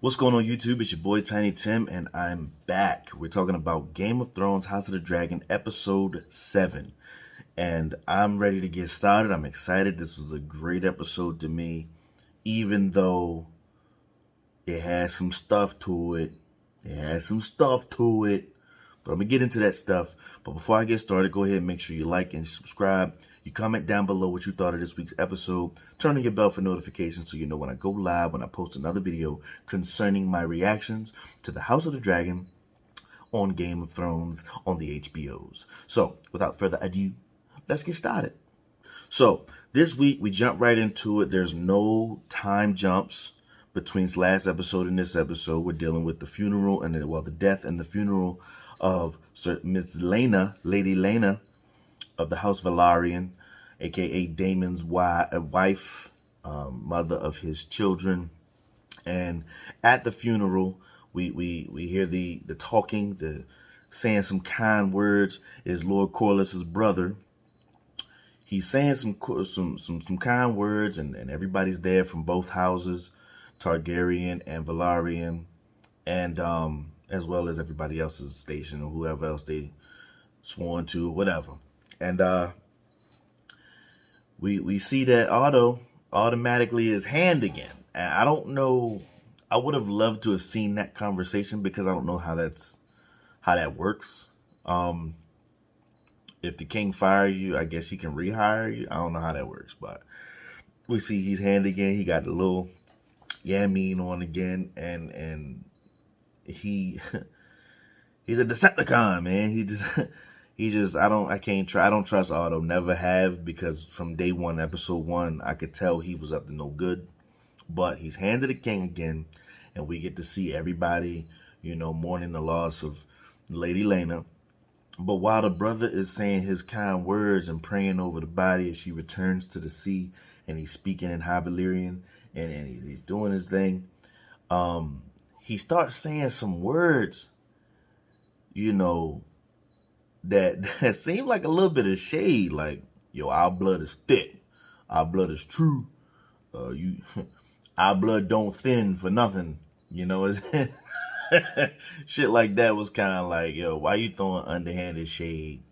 What's going on YouTube? It's your boy Tiny Tim and I'm back. We're talking about Game of Thrones House of the Dragon episode 7. And I'm ready to get started. I'm excited. This was a great episode to me, even though it has some stuff to it. But I'm going to get into that stuff. But before I get started, go ahead and make sure you like and subscribe. You comment down below what you thought of this week's episode. Turn on your bell for notifications so you know when I go live, when I post another video concerning my reactions to the House of the Dragon on Game of Thrones on the HBOs. So, without further ado, let's get started. So, this week we jump right into it. There's no time jumps between last episode and this episode. We're dealing with the funeral and the death and the funeral of Miss Laena, Lady Laena of the House Velaryon, aka Daemon's wife, mother of his children. And at the funeral, we hear the talking, the saying some kind words. Is Lord Corlys's brother. He's saying some kind words, and everybody's there from both houses, Targaryen and Velaryon, and as well as everybody else's station or whoever else they sworn to, whatever. And we see that Otto automatically is hand again. And I don't know. I would have loved to have seen that conversation because I don't know how that works. If the king fire you, I guess he can rehire you. I don't know how that works, but we see he's hand again. He got the little Yamin on again, and he's a Decepticon, man. I don't trust Otto. Never have, because from day one, episode 1, I could tell he was up to no good. But he's handed the king again, and we get to see everybody, mourning the loss of Lady Laena. But while the brother is saying his kind words and praying over the body as she returns to the sea, and he's speaking in High Valyrian, and he's doing his thing, he starts saying some words, that seemed like a little bit of shade, like, yo, our blood is thick, our blood is true, our blood don't thin for nothing, shit like that was kind of like, yo, why you throwing underhanded shade?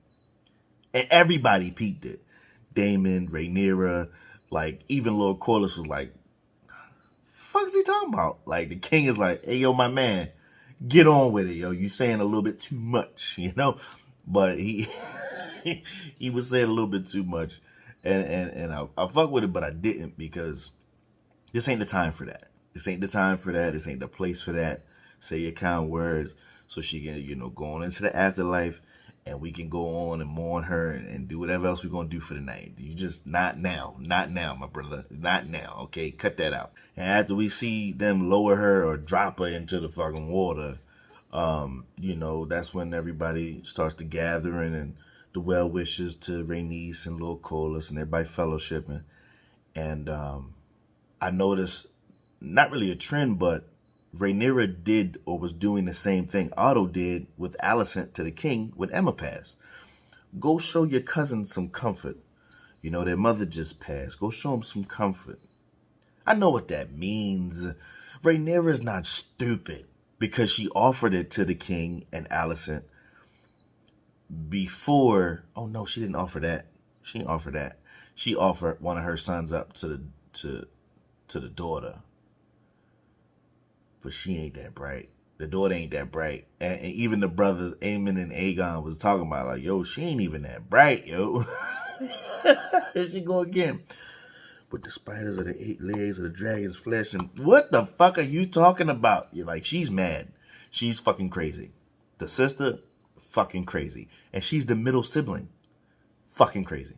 And everybody peeped it. Daemon, Rhaenyra, like, even Lord Corlys was like, fuck's he talking about? Like, the king is like, hey, yo, my man, get on with it, yo. You saying a little bit too much, But he he was saying a little bit too much, and I fuck with it, but I didn't, because this ain't the time for that. This ain't the time for that. This ain't the place for that. Say your kind words so she can, go on into the afterlife, and we can go on and mourn her and do whatever else we're gonna do for the night. You just not now, my brother, not now. Okay, cut that out. And after we see them lower her or drop her into the fucking water, that's when everybody starts to gather and the well wishes to Rhaenys and Lord Corlys and everybody fellowshipping. And I noticed, not really a trend, but Rhaenyra did or was doing the same thing Otto did with Alicent to the king when Emma passed. Go show your cousin some comfort. Their mother just passed. Go show them some comfort. I know what that means. Rhaenyra's not stupid, because she offered it to the king and Alicent before. Oh no, she didn't offer that. She didn't offer that. She offered one of her sons up to the daughter. But she ain't that bright. The daughter ain't that bright. And even the brothers, Aemon and Aegon, was talking about, like, yo, she ain't even that bright, yo. Here she go again. But the spiders are the 8 legs of the dragon's flesh. And what the fuck are you talking about? You're like, she's mad. She's fucking crazy. The sister, fucking crazy. And she's the middle sibling. Fucking crazy.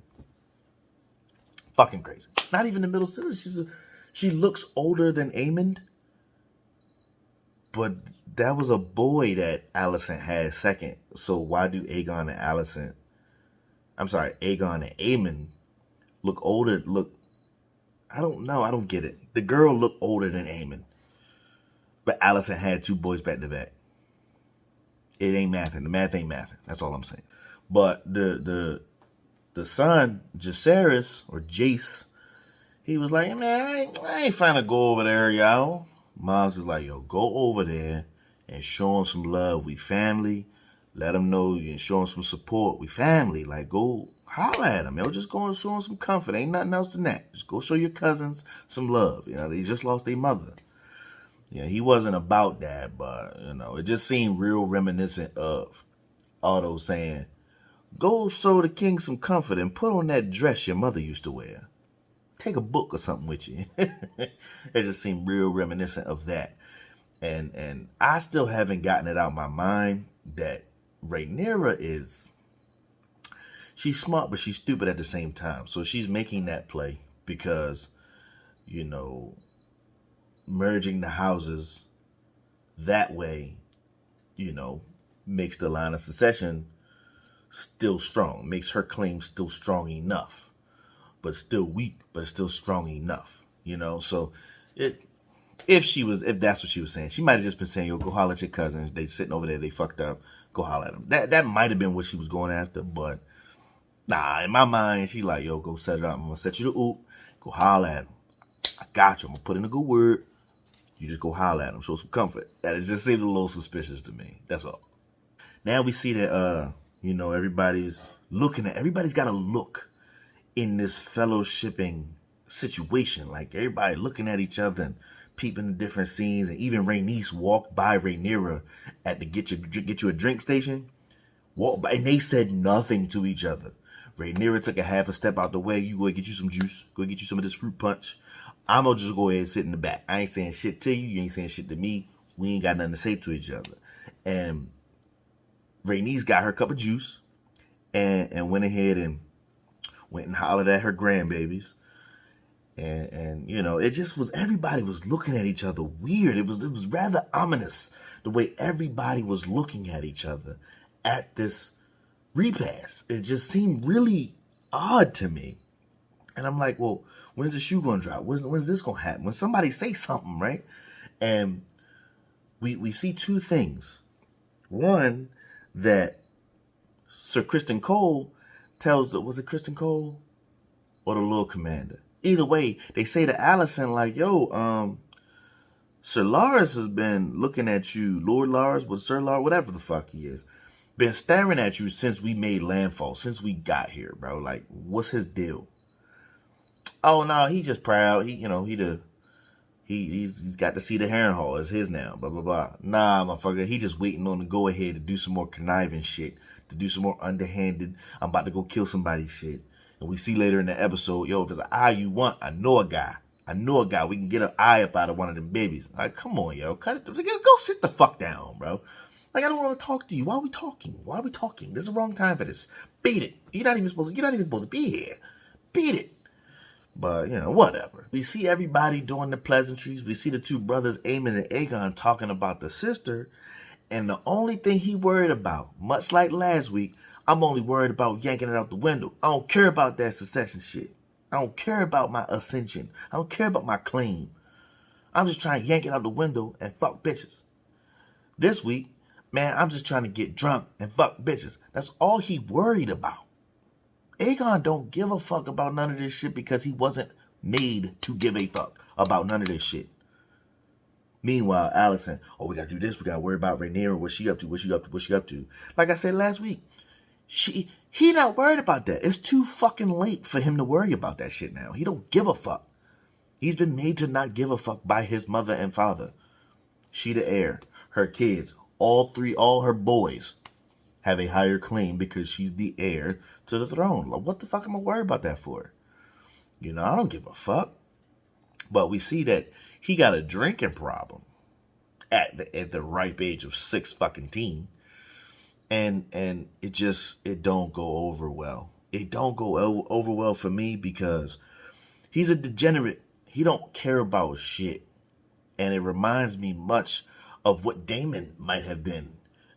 Fucking crazy. Not even the middle sibling. She looks older than Aemon. But that was a boy that Alicent had second. So why do Aegon and Aemon look older? I don't know. I don't get it. The girl looked older than Aemon. But Alicent had 2 boys back to back. It ain't mathing. The math ain't mathing. That's all I'm saying. But the son, Jacaerys, or Jace, he was like, man, I ain't trying to go over there, y'all. Mom's was like, yo, go over there and show them some love. We family. Let them know and show them some support. We family. Like, go holler at them, yo. Just go and show them some comfort. Ain't nothing else than that. Just go show your cousins some love. You know, they just lost their mother. Yeah, he wasn't about that, but, you know, it just seemed real reminiscent of Otto saying, go show the king some comfort and put on that dress your mother used to wear. Take a book or something with you. It just seemed real reminiscent of that. And I still haven't gotten it out of my mind that Rhaenyra she's smart, but she's stupid at the same time. So she's making that play because, you know, merging the houses that way, you know, makes the line of succession still strong, makes her claim still strong enough, but still weak, but still strong enough, you know. So if that's what she was saying, she might have just been saying, yo, go holler at your cousins. They sitting over there, they fucked up. Go holler at them. That might have been what she was going after, but nah, in my mind, she like, yo, go set it up. I'm gonna set you the oop. Go holler at them. I got you. I'm gonna put in a good word. You just go holler at them. Show some comfort. That just seemed a little suspicious to me. That's all. Now we see that you know, everybody's got a look in this fellowshipping situation. Like everybody looking at each other and peeping the different scenes. And even Rhaenys walked by Rhaenyra at the get you a drink station. Walked by, and they said nothing to each other. Rhaenyra took a half a step out the way. You go get you some juice. Go get you some of this fruit punch. I'm going to just go ahead and sit in the back. I ain't saying shit to you. You ain't saying shit to me. We ain't got nothing to say to each other. And Rhaenys got her cup of juice and went ahead and went and hollered at her grandbabies. And you know, it just was, everybody was looking at each other weird. It was rather ominous the way everybody was looking at each other at this repast. It just seemed really odd to me. And I'm like, well, when's the shoe gonna drop? When's this gonna happen? When somebody say something, right? And we see two things. One, that Sir Criston Cole tells was it Criston Cole or the Lord Commander? Either way, they say to Alicent, like, yo, Sir Lars has been looking at you, Lord Lars, but Sir Lars, whatever the fuck he is, been staring at you since we made landfall, since we got here, bro. Like, what's his deal? Oh no, he just proud. He's got to see the Harrenhal. It's his now. Blah blah blah. Nah, motherfucker. He just waiting on to go ahead to do some more conniving shit, to do some more underhanded. I'm about to go kill somebody shit. And we see later in the episode, yo, if it's an eye you want, I know a guy. We can get an eye up out of one of them babies. Like, come on, yo, cut it. Go sit the fuck down, bro. Like, I don't want to talk to you. Why are we talking? This is the wrong time for this. Beat it. You're not even supposed to be here. Beat it. But, you know, whatever. We see everybody doing the pleasantries. We see the two brothers, Aemon and Aegon, talking about the sister. And the only thing he worried about, much like last week, I'm only worried about yanking it out the window. I don't care about that succession shit. I don't care about my ascension. I don't care about my claim. I'm just trying to yank it out the window and fuck bitches. This week, man, I'm just trying to get drunk and fuck bitches. That's all he worried about. Aegon don't give a fuck about none of this shit because he wasn't made to give a fuck about none of this shit. Meanwhile, Alicent, oh, we gotta do this. We gotta worry about Rhaenyra. What's she up to? Like I said last week, he not worried about that. It's too fucking late for him to worry about that shit now. He don't give a fuck. He's been made to not give a fuck by his mother and father. She the heir. Her kids, all her boys, have a higher claim because she's the heir to the throne. Like, what the fuck am I worried about that for? You know, I don't give a fuck. But we see that he got a drinking problem at the ripe age of 6 fucking teen. And it don't go over well. It don't go over well for me because he's a degenerate. He don't care about shit. And it reminds me much of what Daemon might have been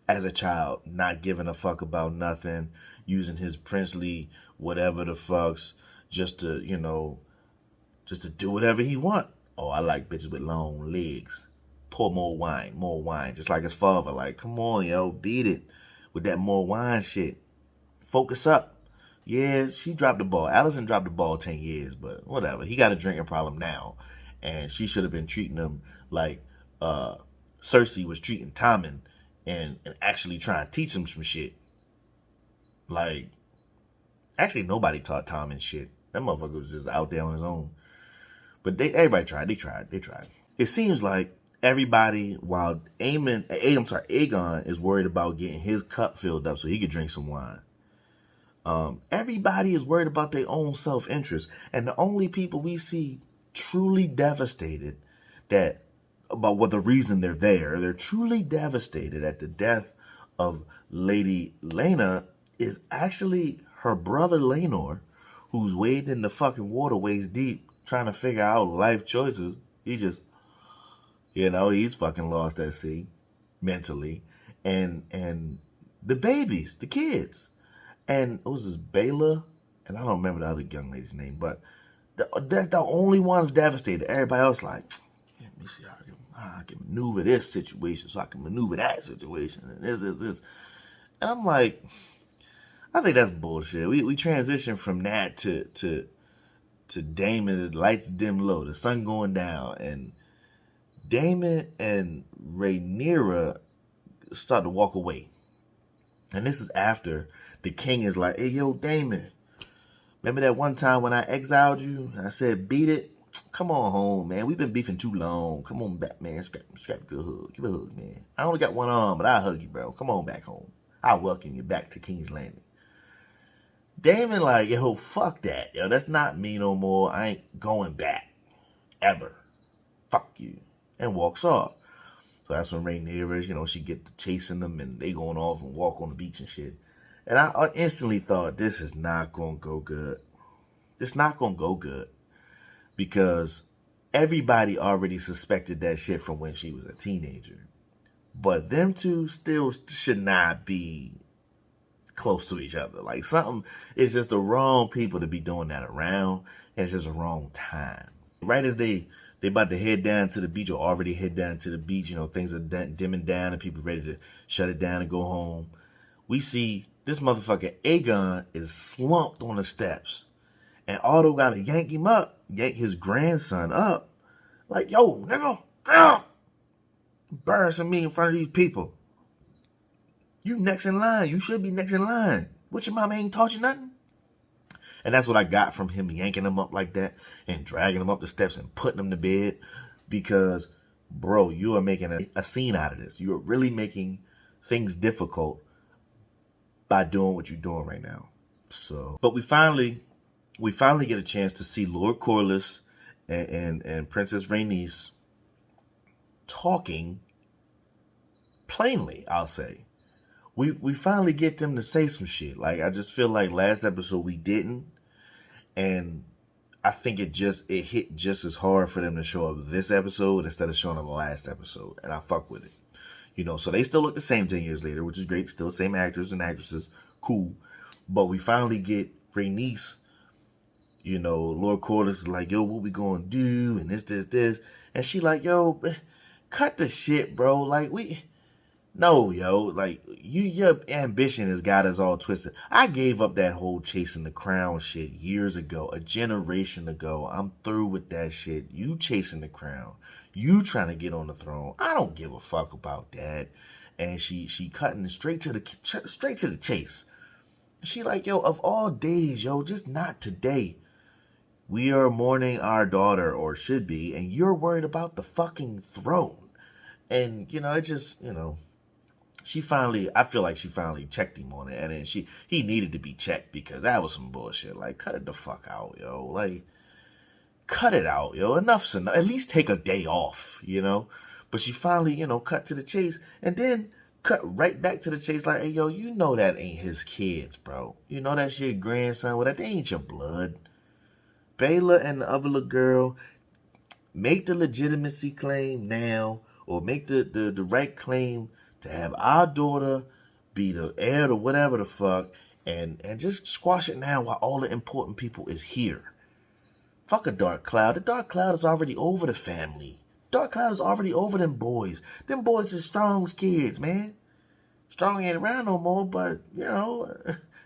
as a child, not giving a fuck about nothing, using his princely whatever the fucks just to, you know, just to do whatever he want. Oh, I like bitches with long legs. Pour more wine, just like his father. Like, come on, yo, beat it with that more wine shit. Focus up. Yeah, she dropped the ball. Alicent dropped the ball 10 years, but whatever. He got a drinking problem now, and she should have been treating him like Cersei was treating Tommen and actually trying to teach him some shit. Like, actually, nobody taught Tommen shit. That motherfucker was just out there on his own. But everybody tried. They tried. It seems like everybody, while Aegon is worried about getting his cup filled up so he could drink some wine. Everybody is worried about their own self-interest. And the only people we see truly devastated about what the reason they're truly devastated at the death of Lady Laena is actually her brother Laenor, who's wading in the fucking waterways deep trying to figure out life choices. He just, he's fucking lost at sea mentally. And the babies, the kids. And it was this Baela, and I don't remember the other young lady's name, but they're the only ones devastated. Everybody else like, let me see how I can maneuver this situation so I can maneuver that situation. And this. And I'm like, I think that's bullshit. We transition from that to Daemon, the lights dim low, the sun going down, and Daemon and Rhaenyra start to walk away. And this is after the king is like, hey, yo, Daemon, remember that one time when I exiled you? I said, beat it? Come on home, man. We've been beefing too long. Come on back, man. Strap a good hug. Give a hug, man. I only got one arm, but I'll hug you, bro. Come on back home. I'll welcome you back to King's Landing. Daemon like, yo, fuck that. Yo, that's not me no more. I ain't going back. Ever. Fuck you. And walks off. So that's when Rhaenyra, she get to chasing them and they going off and walk on the beach and shit. And I instantly thought, this is not going to go good. It's not going to go good. Because everybody already suspected that shit from when she was a teenager. But them two still should not be close to each other. Like, something is just the wrong people to be doing that around. And it's just the wrong time. Right as they about to head down to the beach, or already head down to the beach, things are dimming down and people ready to shut it down and go home. We see this motherfucker Aegon is slumped on the steps. And Otto got to yank his grandson up. Like, yo, nigga, embarrassing me in front of these people. You next in line. You should be next in line. What, your mama ain't taught you nothing? And that's what I got from him yanking him up like that and dragging him up the steps and putting him to bed. Because, bro, you are making a scene out of this. You are really making things difficult by doing what you're doing right now. So, but we finally get a chance to see Lord Corlys and Princess Rhaenys talking plainly, I'll say. We finally get them to say some shit. Like, I just feel like last episode we didn't. And I think it hit just as hard for them to show up this episode instead of showing up the last episode. And I fuck with it. So they still look the same 10 years later, which is great. Still the same actors and actresses. Cool. But we finally get Rhaenys. Lord Corlys is like, yo, what we gonna do? And this. And she like, yo, cut the shit, bro. Like, no, yo. Like, your ambition has got us all twisted. I gave up that whole chasing the crown shit years ago, a generation ago. I'm through with that shit. You chasing the crown. You trying to get on the throne. I don't give a fuck about that. And she cutting straight to the chase. She like, yo, of all days, yo, just not today. We are mourning our daughter, or should be, and you're worried about the fucking throne. And, it just, I feel like she finally checked him on it. And then he needed to be checked because that was some bullshit. Like, cut it the fuck out, yo. Like, cut it out, yo. Enough's enough. At least take a day off, But she finally, cut to the chase. And then cut right back to the chase like, hey, yo, that ain't his kids, bro. That's your grandson. Well, that ain't your blood. Baela and the other little girl, make the legitimacy claim now, or make the right claim to have our daughter be the heir to whatever the fuck, and just squash it now while all the important people is here. Fuck a Dark Cloud. The Dark Cloud is already over the family. Dark Cloud is already over them boys. Them boys is Strong's kids, man. Strong ain't around no more, but,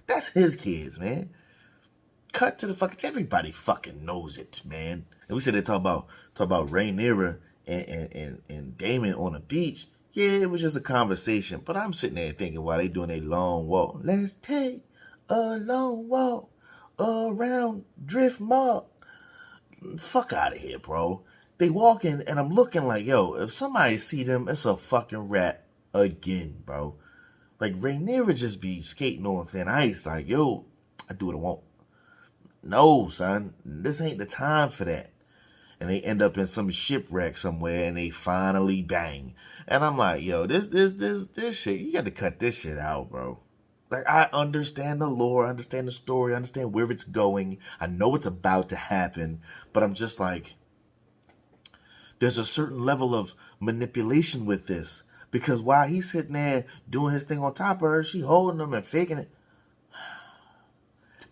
that's his kids, man. Cut to the fucking, everybody fucking knows it, man. And we said they talk about Rhaenyra and Damon on the beach, yeah, it was just a conversation. But I'm sitting there thinking while they doing a long walk, let's take a long walk around Driftmark. Fuck out of here, bro. They walking and I'm looking like, yo, if somebody see them, it's a fucking wrap again, bro. Like Rhaenyra just be skating on thin ice, like, yo, I do what I want. No, son, this ain't the time for that. And they end up in some shipwreck somewhere and they finally bang. And I'm like, yo, this shit, you got to cut this shit out, bro. Like, I understand the lore, I understand the story, I understand where it's going. I know it's about to happen, but I'm just like, there's a certain level of manipulation with this. Because while he's sitting there doing his thing on top of her, she holding him and faking it.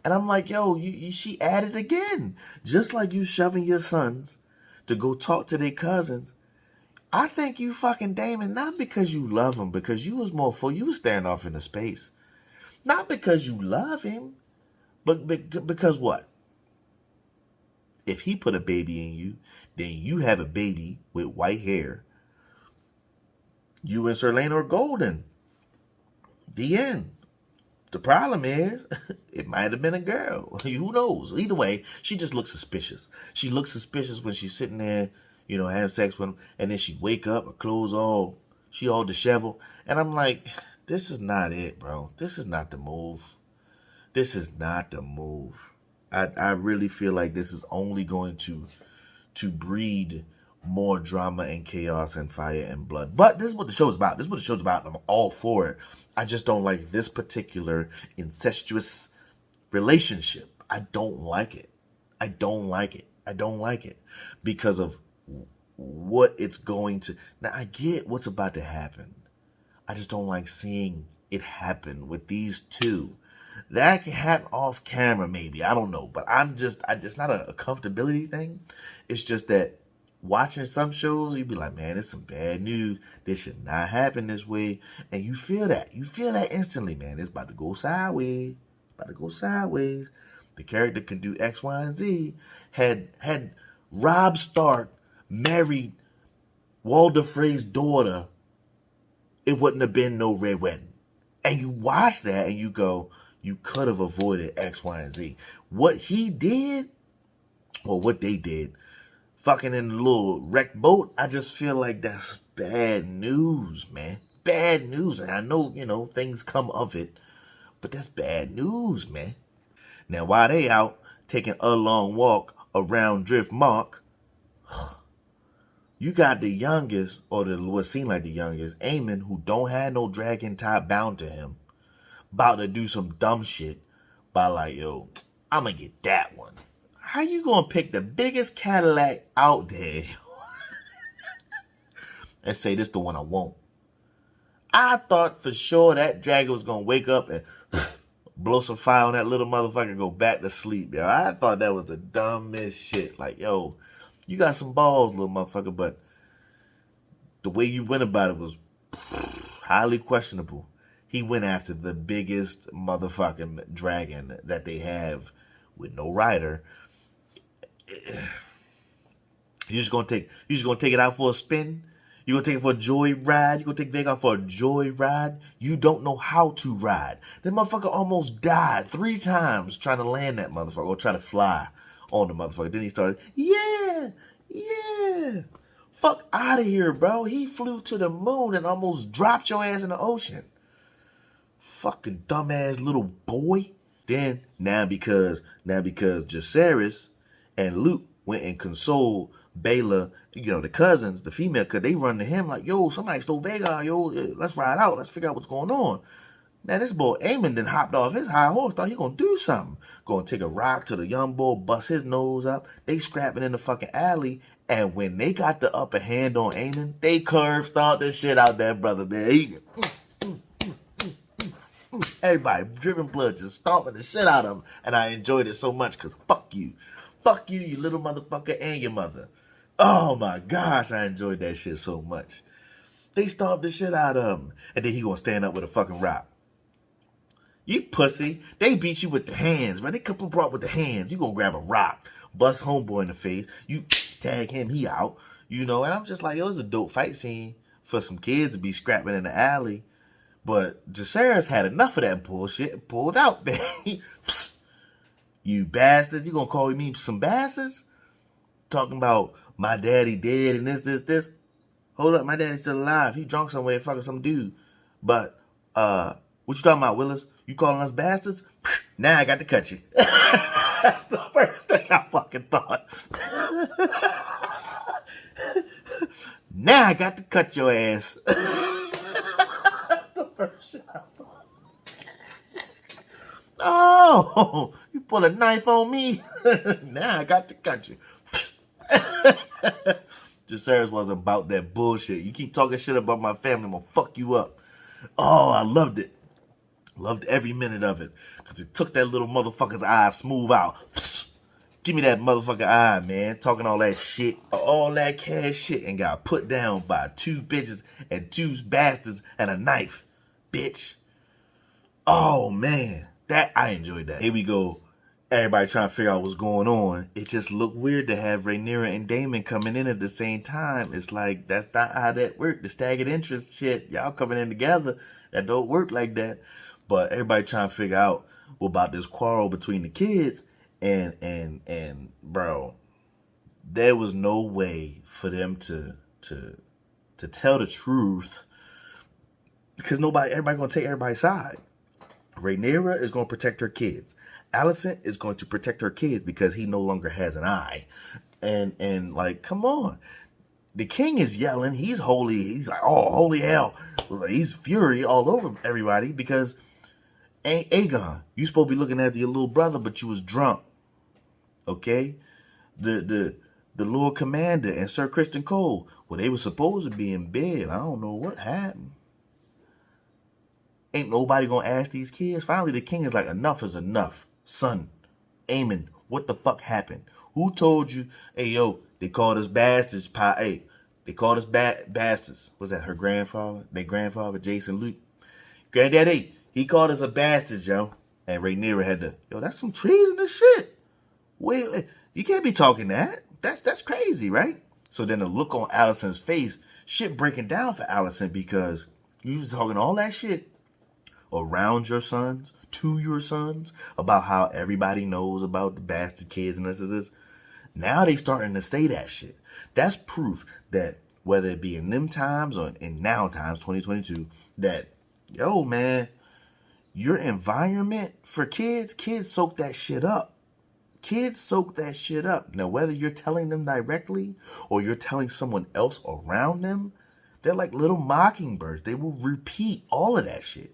And I'm like, yo, she at it again. Just like you shoving your sons to go talk to their cousins. I think you fucking Damon, not because you love him, because you was more full. You was staring off into space. Not because you love him, but because what? If he put a baby in you, then you have a baby with white hair. You and Serlane are golden. The end. The problem is, it might have been a girl. Who knows? Either way, she just looks suspicious. She looks suspicious when she's sitting there, you know, having sex with him, and then she wake up, her clothes she all disheveled. And I'm like, this is not it, bro. This is not the move. This is not the move. I really feel like this is only going to breed more drama and chaos and fire and blood. But this is what the show's about. This is what the show's about. I'm all for it. I just don't like this particular incestuous relationship. I don't like it. I don't like it. I don't like it because of what it's going to. Now, I get what's about to happen. I just don't like seeing it happen with these two. That can happen off camera, maybe. I don't know. But it's not a comfortability thing. It's just that watching some shows, you'd be like, man, it's some bad news. This should not happen this way. And you feel that. You feel that instantly, man. It's about to go sideways. About to go sideways. The character can do X, Y, and Z. Had Robb Stark married Walder Frey's daughter, it wouldn't have been no red wedding. And you watch that and you go, you could have avoided X, Y, and Z. What he did, or what they did, fucking in the little wrecked boat, I just feel like that's bad news, man. Bad news. And I know, you know, things come of it, but that's bad news, man. Now, while they out taking a long walk around Driftmark, you got the youngest, or what seemed like the youngest, Aemon, who don't have no dragon tie bound to him, about to do some dumb shit by like, yo, I'm gonna get that one. How you gonna pick the biggest Cadillac out there and say this the one I want? I thought for sure that dragon was gonna wake up and blow some fire on that little motherfucker and go back to sleep, yo. I thought that was the dumbest shit. Like, yo, you got some balls, little motherfucker, but the way you went about it was highly questionable. He went after the biggest motherfucking dragon that they have with no rider. You're just gonna take it out for a spin? You're gonna take it for a joy ride? You're gonna take Vhagar for a joy ride? You don't know how to ride. That motherfucker almost died 3 times trying to land that motherfucker, or try to fly on the motherfucker. Then he started, yeah. Fuck out of here, bro. He flew to the moon and almost dropped your ass in the ocean. Fucking dumbass little boy. Then now because Jacaerys and Luke went and consoled Baela, you know, the cousins, the female, because they run to him like, yo, somebody stole Vhagar, yo, let's ride out, let's figure out what's going on. Now this boy Aemon then hopped off his high horse, thought he gonna do something. Gonna take a rock to the young boy, bust his nose up. They scrapping in the fucking alley, and when they got the upper hand on Aemon, they curve stomped the shit out that brother, man. Everybody dripping blood, just stomping the shit out of him, and I enjoyed it so much because fuck you, you little motherfucker, and your mother. Oh my gosh, I enjoyed that shit so much. They stomped the shit out of him, and then he gonna stand up with a fucking rock. You pussy. They beat you with the hands, man. They come brought with the hands. You gonna grab a rock, bust homeboy in the face. You tag him, he out. You know, and I'm just like, it was a dope fight scene for some kids to be scrapping in the alley. But Jacaerys had enough of that bullshit and pulled out, man. You bastards, you gonna call me some bastards? Talking about my daddy dead and this. Hold up, my daddy's still alive. He drunk somewhere fucking some dude. But, what you talking about, Willis? You calling us bastards? Now I got to cut you. That's the first thing I fucking thought. Now I got to cut your ass. That's the first shit I thought. Oh, you put a knife on me. Now I got to cut you. Jacaerys was about that bullshit. You keep talking shit about my family, I'm gonna fuck you up. Oh, I loved it. Loved every minute of it. Because it took that little motherfucker's eye smooth out. Give me that motherfucking eye, man. Talking all that shit. All that cash shit. And got put down by 2 bitches and 2 bastards and a knife. Bitch. Oh, man. That, I enjoyed that. Here we go. Everybody trying to figure out what's going on. It just looked weird to have Rhaenyra and Daemon coming in at the same time. It's like, that's not how that worked. The staggered interest shit. Y'all coming in together. That don't work like that. But everybody trying to figure out about this quarrel between the kids. And bro, there was no way for them to tell the truth. Because everybody gonna take everybody's side. Rhaenyra is gonna protect her kids. Alicent is going to protect her kids because he no longer has an eye. And like, come on. The king is yelling. He's holy. He's like, oh, holy hell. He's fury all over everybody because Aegon, you supposed to be looking at your little brother, but you was drunk. Okay? The Lord Commander and Sir Criston Cole, well, they were supposed to be in bed. I don't know what happened. Ain't nobody gonna ask these kids. Finally, the king is like, enough is enough. Son, Aemon, what the fuck happened? Who told you? Hey, yo, they called us bastards. Hey, they called us bastards. Was that her grandfather? Their grandfather, Jason Luke. Granddaddy, he called us a bastards, yo. And Rhaenyra had to, yo, that's some treasonous shit. Wait, you can't be talking that. That's crazy, right? So then the look on Alicent's face, shit breaking down for Alicent because you was talking all that shit around your sons, to your sons, about how everybody knows about the bastard kids and this. Now they starting to say that shit. That's proof that whether it be in them times or in now times, 2022, that, yo, man, your environment for kids soak that shit up. Kids soak that shit up. Now, whether you're telling them directly or you're telling someone else around them, they're like little mockingbirds. They will repeat all of that shit.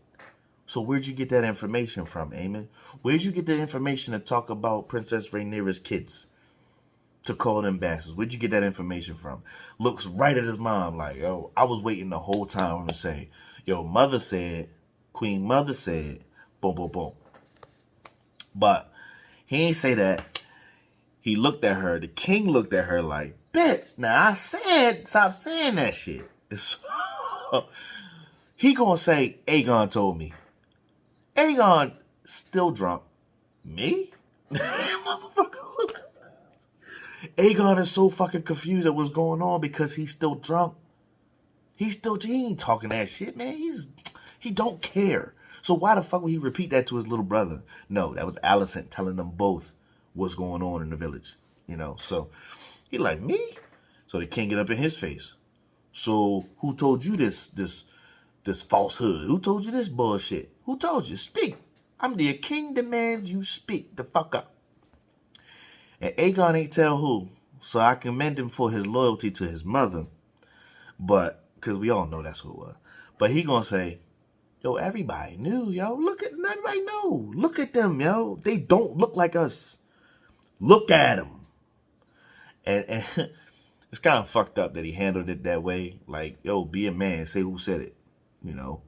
So where'd you get that information from, Aemon? Where'd you get the information to talk about Princess Rhaenyra's kids? To call them bastards? Where'd you get that information from? Looks right at his mom like, yo, I was waiting the whole time for him to say, yo, mother said, Queen Mother said, boom, boom, boom. But he ain't say that. He looked at her. The king looked at her like, bitch, now I said, stop saying that shit. So, he gonna say, Aegon told me. Aegon still drunk. Me? Motherfucker. Aegon is so fucking confused at what's going on because he's still drunk. He ain't talking that shit, man. He don't care. So why the fuck would he repeat that to his little brother? No, that was Alicent telling them both what's going on in the village. You know, so he like, me? So the king get up in his face. So who told you this falsehood? Who told you this bullshit? Who told you? Speak. I'm the king demands you speak the fuck up. And Aegon ain't tell who. So I commend him for his loyalty to his mother. But, because we all know that's who it was. But he gonna say, yo, everybody knew, yo. Everybody know. Look at them, yo. They don't look like us. Look at them. And it's kind of fucked up that he handled it that way. Like, yo, be a man. Say who said it. You know.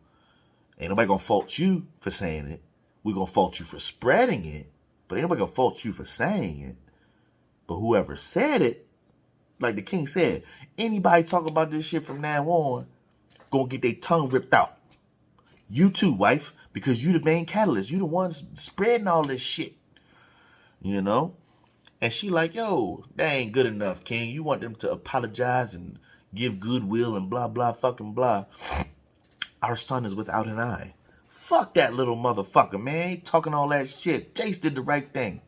Ain't nobody gonna fault you for saying it. We're gonna fault you for spreading it. But ain't nobody gonna fault you for saying it. But whoever said it, like the king said, anybody talk about this shit from now on, gonna get their tongue ripped out. You too, wife, because you the main catalyst. You the ones spreading all this shit. You know? And she like, yo, that ain't good enough, King. You want them to apologize and give goodwill and blah, blah, fucking blah. Our son is without an eye. Fuck that little motherfucker, man. He talking all that shit. Jace did the right thing.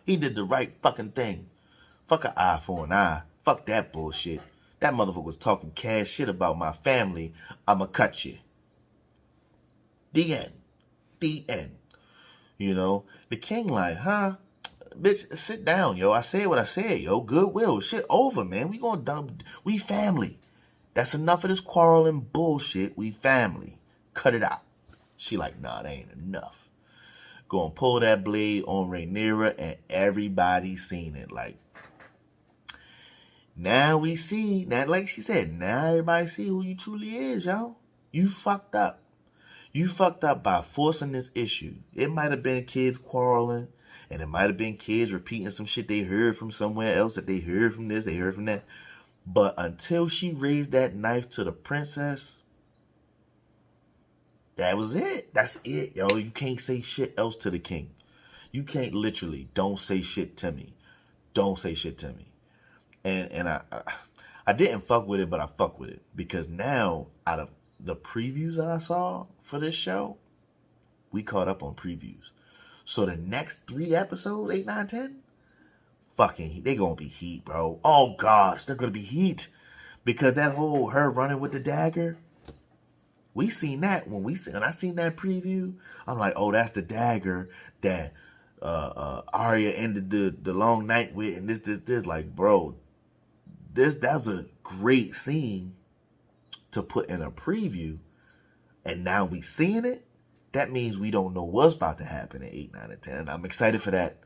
He did the right fucking thing. Fuck an eye for an eye. Fuck that bullshit. That motherfucker was talking cash shit about my family. I'ma cut you. The end. The end. You know? The king like, huh? Bitch, sit down, yo. I said what I said, yo. Goodwill. Shit over, man. We gonna dump. We family. That's enough of this quarreling bullshit. We family. Cut it out. She like, nah, that ain't enough. Go and pull that blade on Rhaenyra, and everybody seen it. Like, now we see, that like she said, now everybody see who you truly is, yo. You fucked up. You fucked up by forcing this issue. It might have been kids quarreling, and it might have been kids repeating some shit they heard from somewhere else, that they heard from this, they heard from that. But until she raised that knife to the princess, that was it. That's it, yo. You can't say shit else to the king. You can't literally, don't say shit to me. Don't say shit to me. And I didn't fuck with it, but I fuck with it. Because now, out of the previews that I saw for this show, we caught up on previews. So the next 3 episodes, 8, 9, 10, fucking, they gonna be heat, bro. Oh gosh, they're gonna be heat. Because that whole, her running with the dagger, we seen that when I seen that preview, I'm like, oh, that's the dagger that Arya ended the long night with, and this, like, bro, that's a great scene to put in a preview, and now we seeing it. That means we don't know what's about to happen in 8, 9, and 10. And I'm excited for that.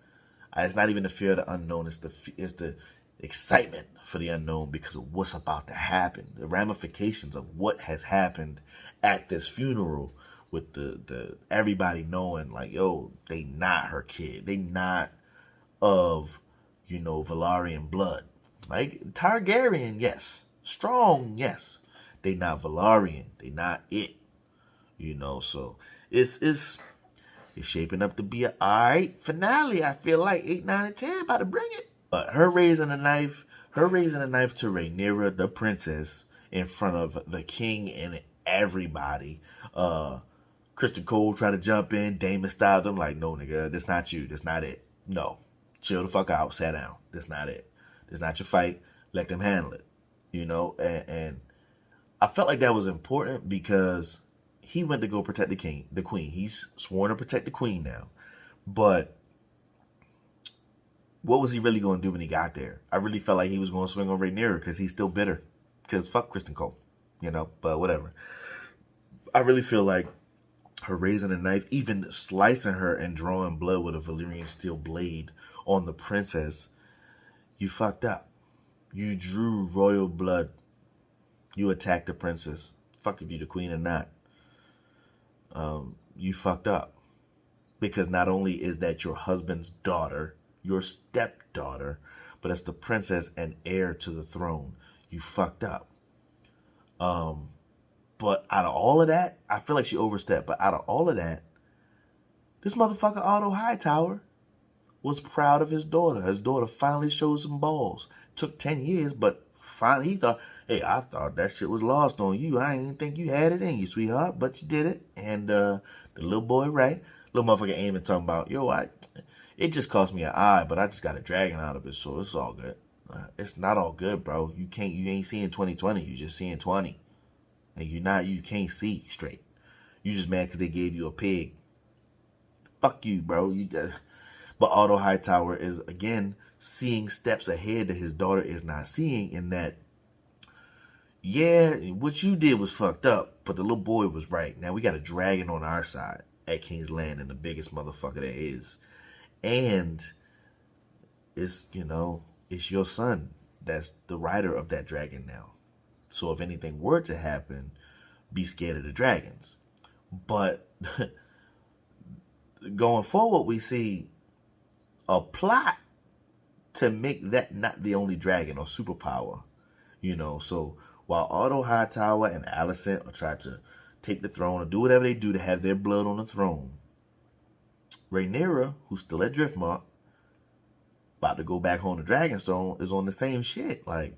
It's not even the fear of the unknown. It's the excitement for the unknown because of what's about to happen. The ramifications of what has happened at this funeral with the everybody knowing, like, yo, they not her kid. They not of, Valyrian blood. Like, Targaryen, yes. Strong, yes. They not Valyrian. They not it. So it's shaping up to be an alright finale. I feel like 8, 9, and 10 about to bring it. But her raising a knife to Rhaenyra, the princess, in front of the king and everybody. Kristen Cole tried to jump in. Daemon stopped him. Like, no, nigga, that's not you. That's not it. No. Chill the fuck out. Sit down. That's not it. It's not your fight. Let them handle it. And I felt like that was important because he went to go protect the queen. He's sworn to protect the queen now. But what was he really going to do when he got there? I really felt like he was going to swing on Rhaenyra because he's still bitter. Because fuck Kristen Cole. But whatever. I really feel like her raising a knife, even slicing her and drawing blood with a Valyrian steel blade on the princess, you fucked up. You drew royal blood. You attacked the princess. Fuck if you the queen or not. You fucked up. Because not only is that your husband's daughter, your stepdaughter, but it's the princess and heir to the throne. You fucked up. But out of all of that, I feel like she overstepped. But out of all of that, this motherfucker Otto Hightower was proud of his daughter. His daughter finally showed some balls. Took 10 years, but finally he thought, hey, I thought that shit was lost on you. I didn't think you had it in you, sweetheart, but you did it. And the little boy, right? Little motherfucker Aemon talking about, yo, it just cost me an eye, but I just got a dragon out of it, so it's all good. It's not all good, bro. You ain't seeing 2020. You just seeing 20. And you can't see straight. You just mad because they gave you a pig. Fuck you, bro. But Otto Hightower is, again, seeing steps ahead that his daughter is not seeing, in that, yeah, what you did was fucked up, but the little boy was right. Now we got a dragon on our side at King's Landing, the biggest motherfucker there is. And it's, it's your son that's the rider of that dragon now. So if anything were to happen, be scared of the dragons. But going forward, we see a plot to make that not the only dragon or superpower. So while Otto Hightower and Alicent are trying to take the throne or do whatever they do to have their blood on the throne, Rhaenyra, who's still at Driftmark, about to go back home to Dragonstone is on the same shit. Like,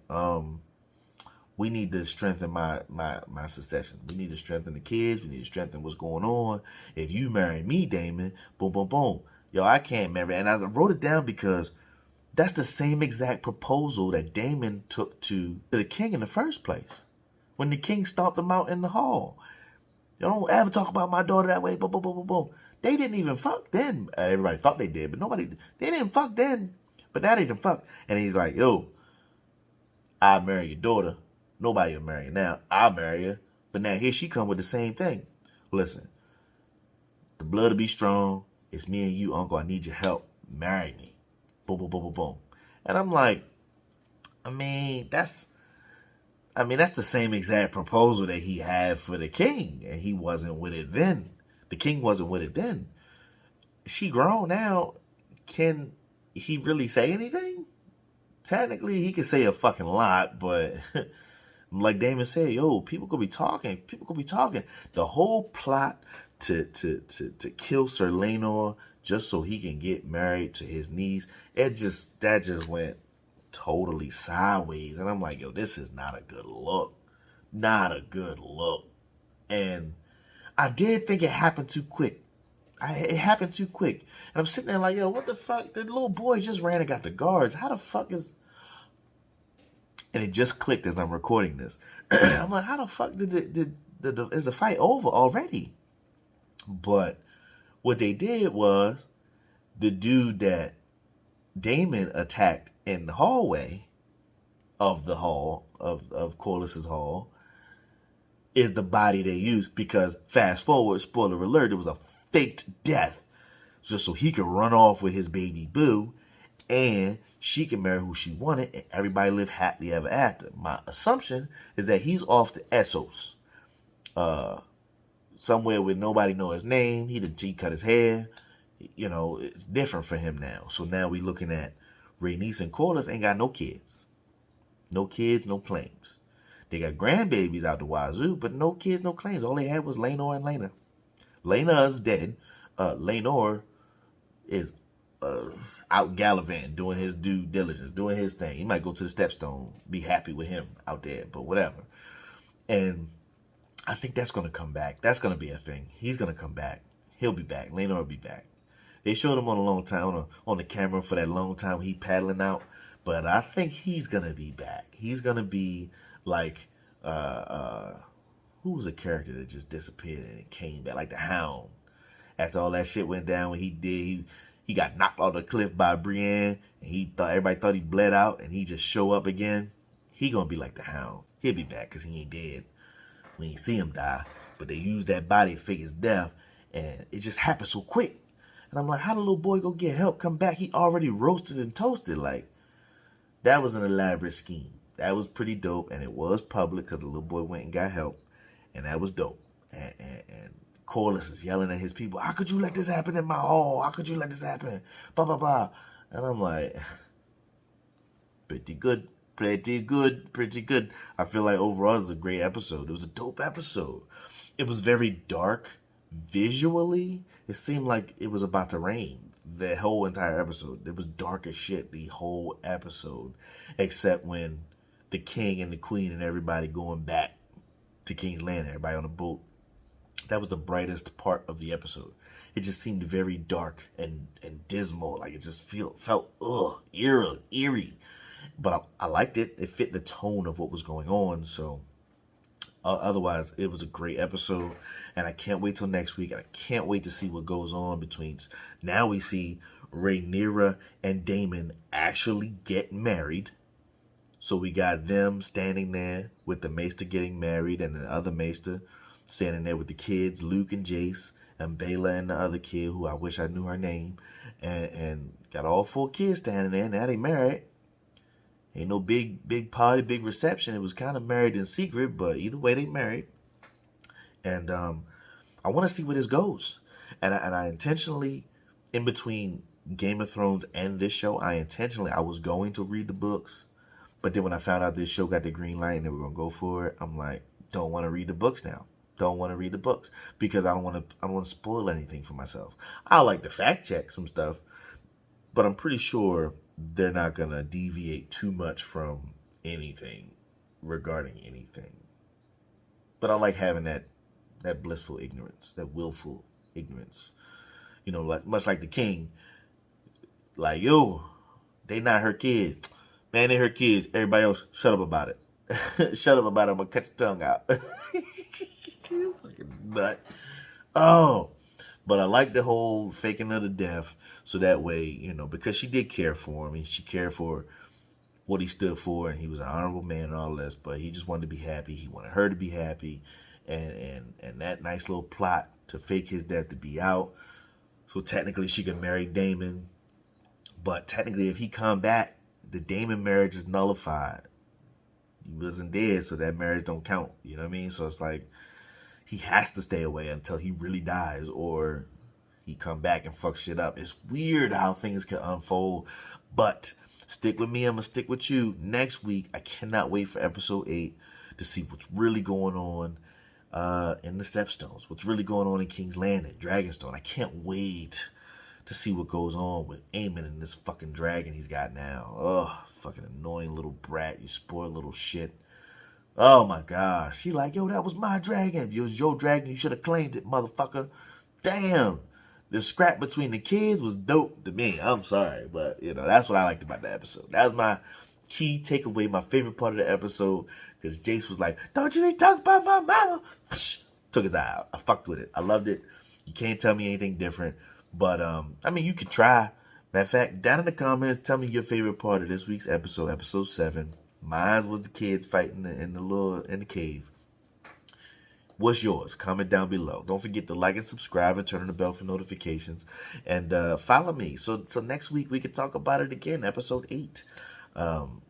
we need to strengthen my succession. We need to strengthen the kids. We need to strengthen what's going on. If you marry me, Daemon, boom, boom, boom. Yo, I can't marry. And I wrote it down because that's the same exact proposal that Daemon took to the king in the first place. When the king stomped him out in the hall. You don't ever talk about my daughter that way. Boom, boom, boom, boom, boom. They didn't even fuck then. Everybody thought they did, but they didn't fuck then. But now they done fuck. And he's like, yo, I'll marry your daughter. Nobody will marry her now. I'll marry her. But now here she come with the same thing. Listen, the blood will be strong. It's me and you, uncle. I need your help. Marry me. Boom, boom, boom, boom, boom. And I'm like, that's the same exact proposal that he had for the king. And he wasn't with it then. The king wasn't with it then. She grown now. Can he really say anything? Technically, he can say a fucking lot, but like Daemon said, yo, people could be talking. People could be talking. The whole plot to kill Sir Laenor just so he can get married to his niece, that just went totally sideways. And I'm like, yo, this is not a good look. Not a good look. And I did think it happened too quick. It happened too quick. And I'm sitting there like, yo, what the fuck? The little boy just ran and got the guards. How the fuck is... And it just clicked as I'm recording this. I'm like, how the fuck is the fight over already? But what they did was the dude that Daemon attacked in the hallway of the hall, of Corlys's hall, is the body they used because, fast forward, spoiler alert, it was a faked death just so he could run off with his baby boo and she can marry who she wanted and everybody live happily ever after. My assumption is that he's off to Essos, somewhere where nobody know his name. He cut his hair. You know, it's different for him now. So now we looking at Rhaenys and Corlys ain't got no kids. No kids, no claims. They got grandbabies out the wazoo, but no kids, no claims. All they had was Laenor and Laena. Laena's dead. Laenor is out gallivanting, doing his due diligence, doing his thing. He might go to the Stepstone, be happy with him out there, but whatever. And I think that's going to come back. That's going to be a thing. He's going to come back. He'll be back. Laenor will be back. They showed him on a long time, on the camera for that long time he paddling out. But I think he's going to be back. He's going to be like, who was a character that just disappeared and came back? Like the Hound. After all that shit went down, when he got knocked off the cliff by Brienne, and everybody thought he bled out, and he just show up again. He going to be like the Hound. He'll be back because he ain't dead. We ain't see him die. But they used that body to fake his death, and it just happened so quick. And I'm like, how the little boy go get help, come back? He already roasted and toasted. Like, that was an elaborate scheme. That was pretty dope, and it was public because the little boy went and got help, and that was dope. And Corlys is yelling at his people, how could you let this happen in my hall? How could you let this happen? Blah, blah, blah. And I'm like, pretty good, pretty good, pretty good. I feel like overall it was a great episode. It was a dope episode. It was very dark visually. It seemed like it was about to rain the whole entire episode. It was dark as shit the whole episode, except when the king and the queen and everybody going back to King's Landing, everybody on the boat. That was the brightest part of the episode. It just seemed very dark and dismal. Like it just felt eerie. But I liked it. It fit the tone of what was going on. So otherwise, it was a great episode. And I can't wait till next week. And I can't wait to see what goes on between. Now we see Rhaenyra and Daemon actually get married. So we got them standing there with the Maester getting married and the other Maester standing there with the kids, Luke and Jace, and Baela and the other kid, who I wish I knew her name, and got all 4 kids standing there. Now they married. Ain't no big party, big reception. It was kind of married in secret, but either way they married. And I want to see where this goes. And I intentionally, in between Game of Thrones and this show, I was going to read the books. But then when I found out this show got the green light and they were going to go for it, I'm like, don't want to read the books now. Don't want to read the books because I don't want to spoil anything for myself. I like to fact check some stuff, but I'm pretty sure they're not going to deviate too much from anything regarding anything. But I like having that blissful ignorance, that willful ignorance. You know, like much like the king, like, yo, they not her kids. Man, they her kids. Everybody else, shut up about it. Shut up about it. I'm going to cut your tongue out. You fucking nut. Oh, but I like the whole faking of the death. So that way, you know, because she did care for him and she cared for what he stood for, and he was an honorable man and all this, but he just wanted to be happy. He wanted her to be happy. And that nice little plot to fake his death to be out. So technically she could marry Daemon. But technically if he come back, the Daemon marriage is nullified. He wasn't dead, so that marriage don't count. You know what I mean? So it's like he has to stay away until he really dies, or he come back and fuck shit up. It's weird how things can unfold, but stick with me. I'm gonna stick with you next week. I cannot wait for episode 8 to see what's really going on in the Stepstones, what's really going on in King's Landing, Dragonstone. I can't wait to see what goes on with Aemon and this fucking dragon he's got now. Oh, fucking annoying little brat, you spoiled little shit. Oh my gosh. She like, yo, that was my dragon. If it was your dragon, you should have claimed it, motherfucker. Damn. The scrap between the kids was dope to me. I'm sorry, but, you know, that's what I liked about the episode. That was my key takeaway, my favorite part of the episode, because Jace was like, don't you be talking about my mama. Took his eye out. I fucked with it. I loved it. You can't tell me anything different. But, I mean, you could try. Matter of fact, down in the comments, tell me your favorite part of this week's episode, episode 7. Mine was the kids fighting in the cave. What's yours? Comment down below. Don't forget to like and subscribe and turn on the bell for notifications. And follow me. So next week we can talk about it again, episode 8.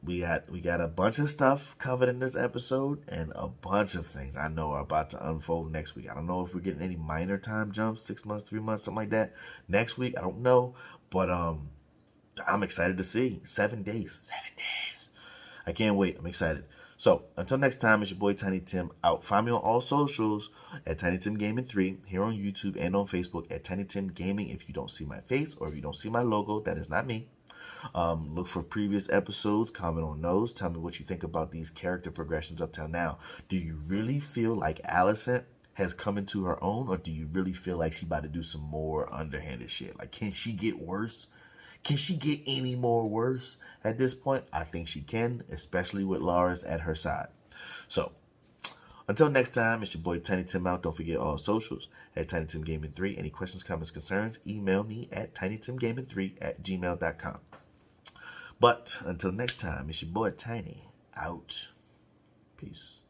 We got a bunch of stuff covered in this episode, and a bunch of things I know are about to unfold next week. I don't know if we're getting any minor time jumps, 6 months, 3 months, something like that. Next week, I don't know. But I'm excited to see. 7 days. 7 days. I can't wait. I'm excited. So, until next time, it's your boy Tiny Tim out. Find me on all socials at Tiny Tim Gaming 3, here on YouTube and on Facebook at Tiny Tim Gaming. If you don't see my face or if you don't see my logo, that is not me. Look for previous episodes, comment on those. Tell me what you think about these character progressions up till now. Do you really feel like Alicent has come into her own, or do you really feel like she's about to do some more underhanded shit? Like, can she get worse? Can she get any more worse at this point? I think she can, especially with Loras at her side. So, until next time, it's your boy Tiny Tim out. Don't forget all socials at Tiny Tim Gaming 3. Any questions, comments, concerns, email me at tinytimgaming3@gmail.com. But until next time, it's your boy Tiny out. Peace.